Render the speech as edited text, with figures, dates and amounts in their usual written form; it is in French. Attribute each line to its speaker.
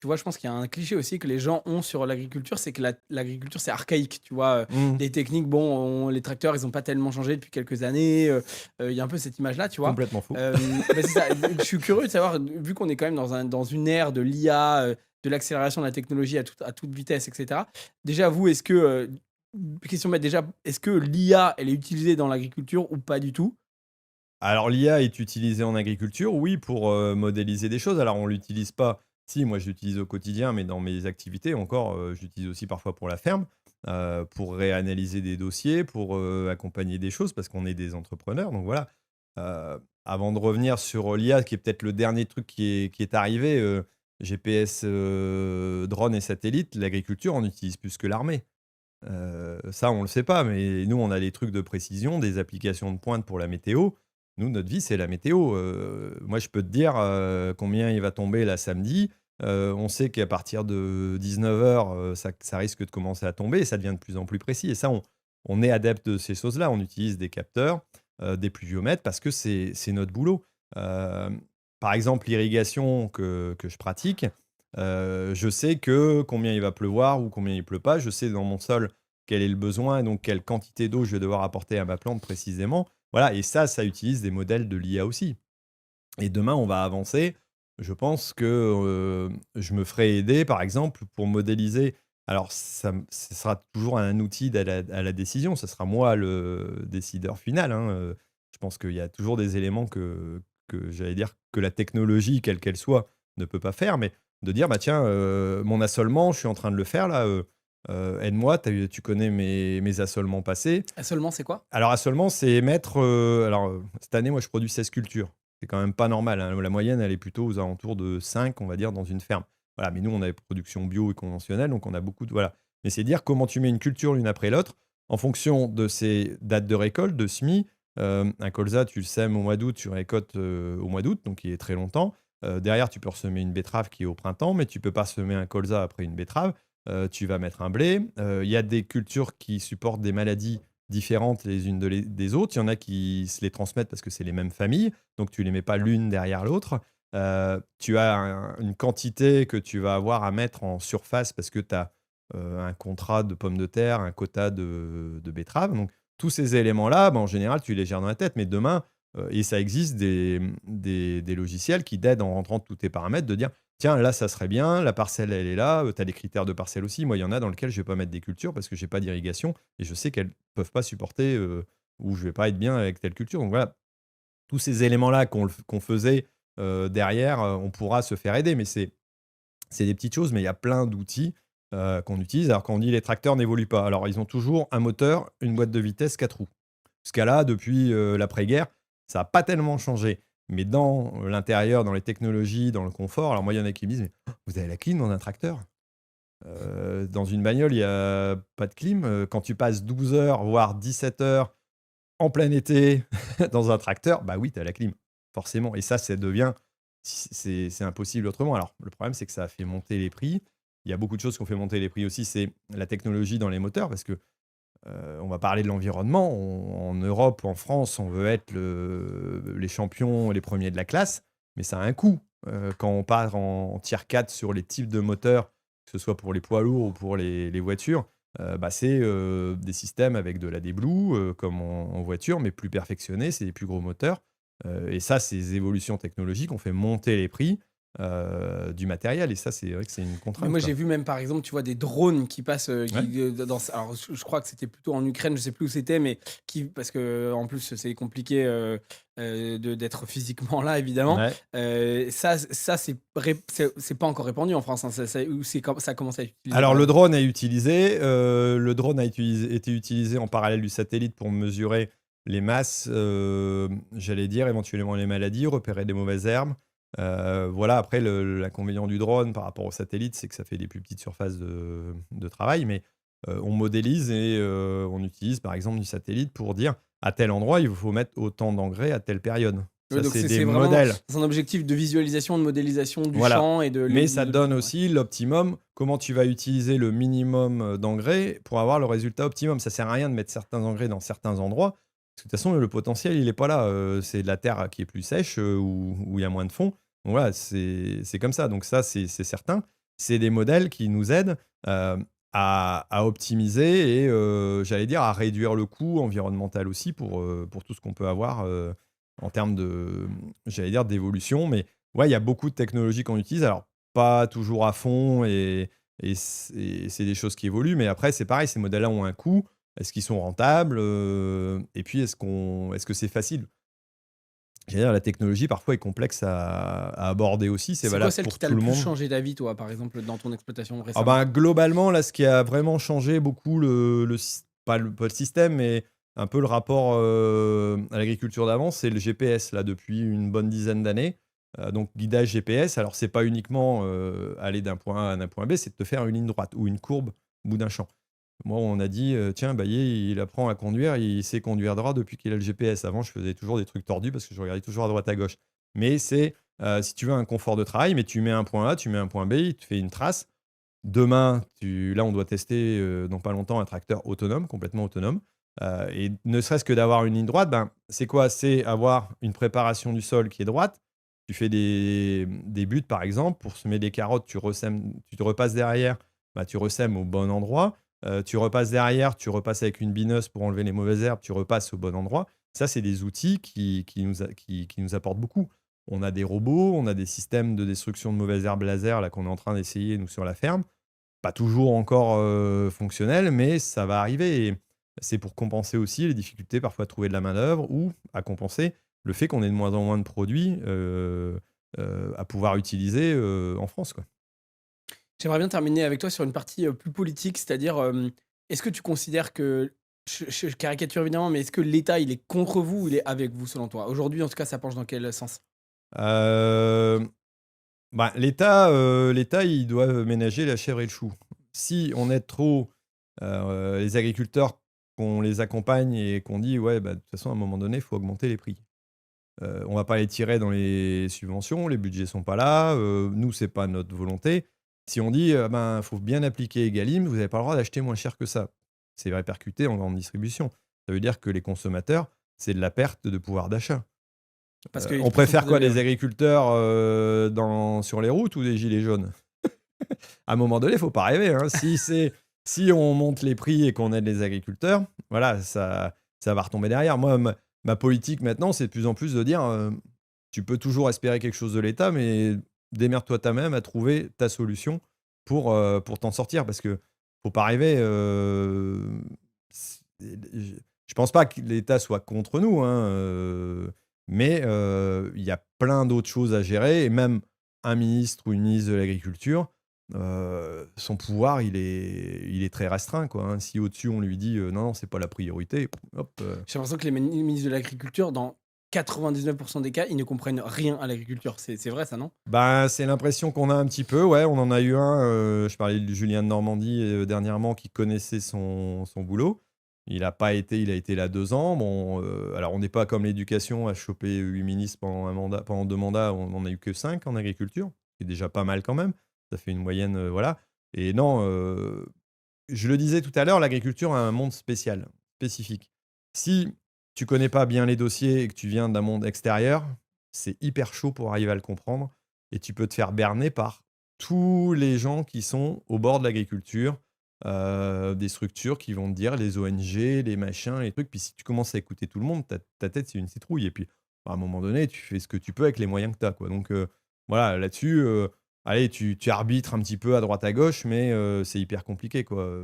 Speaker 1: tu vois, je pense qu'il y a un cliché aussi que les gens ont sur l'agriculture, c'est que l'agriculture, c'est archaïque, tu vois?
Speaker 2: Mmh.
Speaker 1: Les techniques, bon, les tracteurs, ils ont pas tellement changé depuis quelques années, il y a un peu cette image-là, tu vois?
Speaker 2: Complètement faux.
Speaker 1: Bah, c'est ça, je suis curieux de savoir, vu qu'on est quand même dans une ère de l'IA, de l'accélération de la technologie à toute vitesse et cetera. Déjà, vous, est-ce que, question bête, déjà, est-ce que l'IA, elle est utilisée dans l'agriculture ou pas du tout?
Speaker 2: Alors l'IA est utilisée en agriculture, oui, pour, modéliser des choses. Alors on l'utilise pas si, moi je l'utilise au quotidien, mais dans mes activités encore, je l'utilise aussi parfois pour la ferme, pour réanalyser des dossiers, pour, accompagner des choses parce qu'on est des entrepreneurs, donc voilà. Avant de revenir sur l'IA, qui est peut-être le dernier truc qui est arrivé, GPS, drones et satellites, l'agriculture on utilise plus que l'armée. Ça, on le sait pas, mais nous, on a des trucs de précision, des applications de pointe pour la météo. Nous, notre vie, c'est la météo. Moi, je peux te dire, combien il va tomber là samedi. On sait qu'à partir de 19:00, ça risque de commencer à tomber et ça devient de plus en plus précis et ça, on est adepte de ces choses-là. On utilise des capteurs, des pluviomètres parce que c'est notre boulot. Hem, Par exemple, l'irrigation que je pratique, je sais que combien il va pleuvoir ou combien il pleut pas. Je sais dans mon sol quel est le besoin et donc quelle quantité d'eau je vais devoir apporter à ma plante précisément. Voilà, et ça utilise des modèles de l'IA aussi. Et demain, on va avancer. Je pense que, je me ferai aider, par exemple, pour modéliser. Alors ce sera toujours un outil à la décision. Ce sera moi le décideur final, hein, je pense qu'il y a toujours des éléments que j'allais dire que la technologie, quelle qu'elle soit, ne peut pas faire. Mais de dire: «Bah, tiens, mon assolement, je suis en train de le faire là, aide-moi, tu connais mes assolements passés».
Speaker 1: Ah seulement, c'est quoi?
Speaker 2: Alors assolement, c'est mettre, cette année, moi, je produis 16 cultures. C'est quand même pas normal, hein. La moyenne, elle est plutôt aux alentours de 5, on va dire, dans une ferme. Voilà, mais nous, on a des productions bio et conventionnelles, donc on a beaucoup de voilà. Mais c'est dire comment tu mets une culture l'une après l'autre, en fonction de ses dates de récolte, de semis. Un colza, tu le sèmes au mois d'août, tu récoltes, au mois d'août, donc il est très longtemps. Derrière, tu peux ressemer une betterave qui est au printemps, mais tu peux pas semer un colza après une betterave. Tu vas mettre un blé. Il y a des cultures qui supportent des maladies différentes les unes des autres. Il y en a qui se les transmettent parce que c'est les mêmes familles, donc tu les mets pas l'une derrière l'autre. Tu as une quantité que tu vas avoir à mettre en surface parce que tu as, un contrat de pommes de terre, un quota de betteraves. Donc tous ces éléments-là, bah, en général, tu les gères dans la tête. Mais demain, et ça existe des logiciels qui t'aident en rentrant tous tes paramètres de dire: «Tiens, là, ça serait bien, la parcelle, elle est là», tu as des critères de parcelle aussi. Moi, il y en a dans lesquels je vais pas mettre des cultures parce que j'ai pas d'irrigation et je sais qu'elles peuvent pas supporter, ou je vais pas être bien avec telle culture. Donc voilà, tous ces éléments-là qu'on faisait, derrière, on pourra se faire aider. Mais c'est des petites choses, mais il y a plein d'outils, qu'on utilise. Alors quand on dit: «Les tracteurs n'évoluent pas», alors ils ont toujours un moteur, une boîte de vitesse, 4 roues. Ce cas-là, depuis, l'après-guerre, ça a pas tellement changé. Mais dans l'intérieur, dans les technologies, dans le confort, alors moi, il y en a qui me disent: «Mais vous avez la clim dans un tracteur?» Dans une bagnole, il y a pas de clim, quand tu passes 12 heures, voire 17 heures en plein été dans un tracteur, bah oui, tu as la clim, forcément. Et ça devient c'est impossible autrement. Alors, le problème, c'est que ça a fait monter les prix. Il y a beaucoup de choses qui ont fait monter les prix aussi, c'est la technologie dans les moteurs parce que, on va parler de l'environnement. En Europe, en France, on veut être les champions, les premiers de la classe, mais ça a un coût. Quand on part en tier 4 sur les types de moteurs, que ce soit pour les poids lourds ou pour les voitures, bah, c'est, des systèmes avec de la l'AdBlue, comme en voiture, mais plus perfectionnés, c'est des plus gros moteurs. Et ça, ces évolutions technologiques ont fait monter les prix, du matériel et ça, c'est vrai que c'est une
Speaker 1: Mais
Speaker 2: contrainte,
Speaker 1: moi,
Speaker 2: quoi.
Speaker 1: j'ai vu même, par exemple, tu vois, des drones qui passent,
Speaker 2: Ouais.
Speaker 1: qui, dans alors je crois que c'était plutôt en Ukraine, je sais plus où c'était, mais qui parce qu'en plus, c'est compliqué, de d'être physiquement là, évidemment.
Speaker 2: Ouais.
Speaker 1: Ça, c'est pas encore répandu en France, hein, ça ou c'est com ça commence à être utilisé,
Speaker 2: Alors
Speaker 1: par
Speaker 2: le
Speaker 1: exemple?
Speaker 2: drone est utilisé, le drone a été utilisé en parallèle du satellite pour mesurer les masses, j'allais dire éventuellement les maladies, repérer des mauvaises herbes. Voilà, après l'inconvénient du drone par rapport au satellite, c'est que ça fait des plus petites surfaces de travail, mais on modélise et on utilise par exemple du satellite pour dire: «À tel endroit, il vous faut mettre autant d'engrais à telle période». Ça,
Speaker 1: Donc
Speaker 2: c'est des
Speaker 1: c'est vraiment
Speaker 2: modèles.
Speaker 1: c'est un objectif de visualisation, de modélisation du
Speaker 2: Voilà,
Speaker 1: champ et de
Speaker 2: mais ça
Speaker 1: de
Speaker 2: donne
Speaker 1: ouais.
Speaker 2: aussi l'optimum, comment tu vas utiliser le minimum, d'engrais pour avoir le résultat optimum. Ça sert à rien de mettre certains engrais dans certains endroits, parce que de toute façon le potentiel il est pas là, c'est de la terre qui est plus sèche, où il y a moins de fond. Donc voilà, c'est comme ça, donc ça c'est certain. c'est des modèles qui nous aident à optimiser et, j'allais dire, à réduire le coût environnemental aussi pour tout ce qu'on peut avoir en termes de, j'allais dire, d'évolution. Mais ouais, il y a beaucoup de technologies qu'on utilise. Alors, pas toujours à fond et c'est des choses qui évoluent. Mais après, c'est pareil, ces modèles-là ont un coût. Est-ce qu'ils sont rentables et puis, est-ce que c'est facile? J'allais dire, la technologie, parfois, est complexe à aborder aussi. C'est
Speaker 1: C'est quoi
Speaker 2: valable
Speaker 1: celle qui
Speaker 2: pour
Speaker 1: t'a
Speaker 2: tout
Speaker 1: le
Speaker 2: le
Speaker 1: plus
Speaker 2: monde.
Speaker 1: changé ta vie, toi, par exemple, dans ton exploitation
Speaker 2: Ah
Speaker 1: récemment?
Speaker 2: ben, globalement, là, ce qui a vraiment changé beaucoup pas le système, mais un peu le rapport à l'agriculture d'avant, c'est le GPS, là, depuis une bonne dizaine d'années. Donc, guidage GPS, alors, c'est pas uniquement aller d'un point A à un point B, c'est de te faire une ligne droite ou une courbe au bout d'un champ. Moi, on a dit, tiens, Baillet, il apprend à conduire, il sait conduire droit depuis qu'il a le GPS. Avant, je faisais toujours des trucs tordus parce que je regardais toujours à droite, à gauche. Mais c'est, si tu veux un confort de travail, mais tu mets un point A, tu mets un point B, il te fait une trace. Demain, là, on doit tester dans pas longtemps un tracteur autonome, complètement autonome. Et ne serait-ce que d'avoir une ligne droite, ben, c'est quoi? C'est avoir une préparation du sol qui est droite. Tu fais des buts, par exemple, pour semer des carottes, tu te repasses derrière, bah, tu ressèmes au bon endroit. Tu repasses derrière, tu repasses avec une bineuse pour enlever les mauvaises herbes, tu repasses au bon endroit. Ça, c'est des outils qui nous apportent beaucoup. On a des robots, on a des systèmes de destruction de mauvaises herbes laser là, qu'on est en train d'essayer, nous, sur la ferme. Pas toujours encore fonctionnel, mais ça va arriver. Et c'est pour compenser aussi les difficultés parfois de trouver de la main-d'œuvre ou à compenser le fait qu'on ait de moins en moins de produits à pouvoir utiliser en France, quoi.
Speaker 1: J'aimerais bien terminer avec toi sur une partie plus politique, c'est-à-dire, est-ce que tu considères que, je caricature évidemment, mais est-ce que l'État, il est contre vous ou il est avec vous selon toi? Aujourd'hui, en tout cas, ça penche dans quel sens?
Speaker 2: Euh, Bah, l'État, il doit ménager la chèvre et le chou. Si on aide trop les agriculteurs, qu'on les accompagne et qu'on dit ouais, bah, de toute façon, à un moment donné, il faut augmenter les prix. On va pas les tirer dans les subventions, les budgets sont pas là, nous, c'est pas notre volonté. Si on dit ben, faut bien appliquer Egalim, vous n'avez pas le droit d'acheter moins cher que ça. C'est répercuté en grande distribution. Ça veut dire que les consommateurs, c'est de la perte de pouvoir d'achat.
Speaker 1: Parce que les
Speaker 2: On
Speaker 1: prix sont
Speaker 2: préfère
Speaker 1: plus
Speaker 2: quoi,
Speaker 1: élevés,
Speaker 2: des
Speaker 1: ouais.
Speaker 2: agriculteurs sur les routes ou des gilets jaunes? À un moment donné, il faut pas rêver, hein. Si on monte les prix et qu'on aide les agriculteurs, voilà, ça va retomber derrière. Moi, ma politique maintenant, c'est de plus en plus de dire, tu peux toujours espérer quelque chose de l'État, mais démerde-toi toi-même à trouver ta solution pour t'en sortir. Parce que faut pas rêver. Je pense pas que l'État soit contre nous, hein, mais il y a plein d'autres choses à gérer. Et même un ministre ou une ministre de l'Agriculture, son pouvoir, il est très restreint, quoi, hein. Si au-dessus, on lui dit non, non, c'est pas la priorité, hop.
Speaker 1: J'ai l'impression que les ministres de l'Agriculture, dans 99% des cas, ils ne comprennent rien à l'agriculture. C'est vrai ça, non?
Speaker 2: Ben, c'est l'impression qu'on a un petit peu, ouais. On en a eu un, je parlais de Julien de Normandie dernièrement, qui connaissait son boulot. Il a été là 2 ans. Bon, alors on n'est pas comme l'éducation à choper 8 ministres pendant 2 mandats. On n'en a eu que 5 en agriculture, c'est déjà pas mal quand même. Ça fait une moyenne, voilà. Et non, je le disais tout à l'heure, l'agriculture a un monde spécial, spécifique. Si tu connais pas bien les dossiers et que tu viens d'un monde extérieur, c'est hyper chaud pour arriver à le comprendre et tu peux te faire berner par tous les gens qui sont au bord de l'agriculture, des structures qui vont te dire, les ONG, les machins, les trucs. Puis si tu commences à écouter tout le monde, ta tête, c'est une citrouille. Et puis, à un moment donné, tu fais ce que tu peux avec les moyens que tu as, quoi. Donc, voilà, là-dessus, allez, tu arbitres un petit peu à droite à gauche, mais c'est hyper compliqué, quoi.